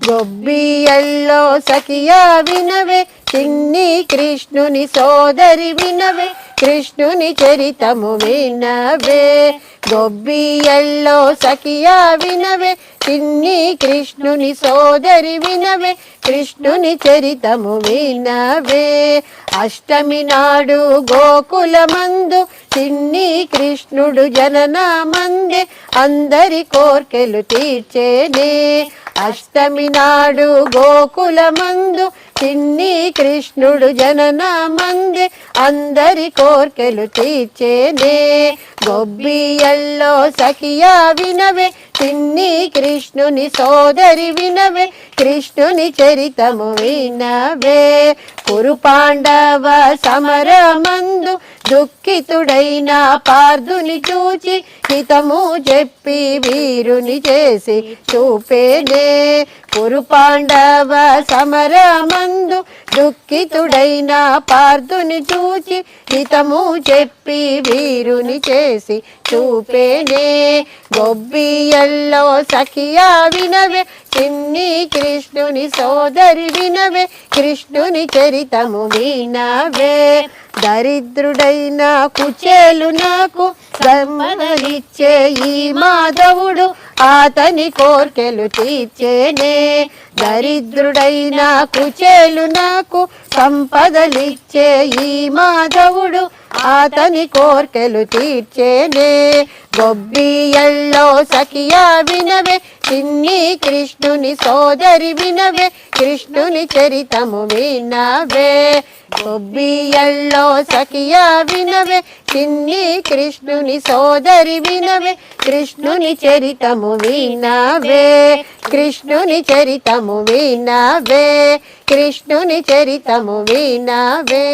గొబ్బియల్లో సఖియా వినవే, చిన్ని కృష్ణుని సోదరి వినవే, కృష్ణుని చరితము వినవే. గొబ్బియల్లో సఖియా వినవే, చిన్ని కృష్ణుని సోదరి వినవే, కృష్ణుని చరితము వినవే. అష్టమి నాడు గోకులమందు చిన్ని కృష్ణుడు జననమందే, అందరి కోర్కెలు తీర్చేనే. అష్టమి నాడు గోకులమందు చిన్ని కృష్ణుడు జననమందే, అందరి కోర్కెలు తీర్చేనే. గొబ్బియల్లో సఖియా వినవే, చిన్ని కృష్ణుని సోదరి వినవే, కృష్ణుని చరితము వినవే. కురు పాండవ సమరమందు దుఃఖితుడైన పార్థుని చూచి, హితము చెప్పి వీరుని చేసి చూపేనే. కురు పాండవ సమరమందు దుఃఖితుడైన పార్థుని చూచి, హితము చెప్పి వీరుని చేసి చూపేనే. గొబ్బియల్లో సఖియా వినవే, చిన్ని కృష్ణుని సోదరి వినవే, కృష్ణుని చరితము వినవే. దరిద్రుడైన కుచేలు నాకు సంపదలిచ్చే ఈ మాధవుడు, అతని కోర్కెలు తీర్చేనే. దరిద్రుడైన కుచేలు నాకు సంపదలిచ్చే ఈ మాధవుడు, అతని కోర్కెలు తీర్చేనే. గొబ్బియల్లో సఖియా వినవే, చిన్ని కృష్ణుని సోదరి వినవే, కృష్ణుని చరితము వినవే. గొబ్బియల్లో సఖియా వినవే, చిన్ని కృష్ణుని సోదరి వినవే, కృష్ణుని చరితము వినవే. కృష్ణుని చరితము వినవే, కృష్ణుని చరితము వినవే.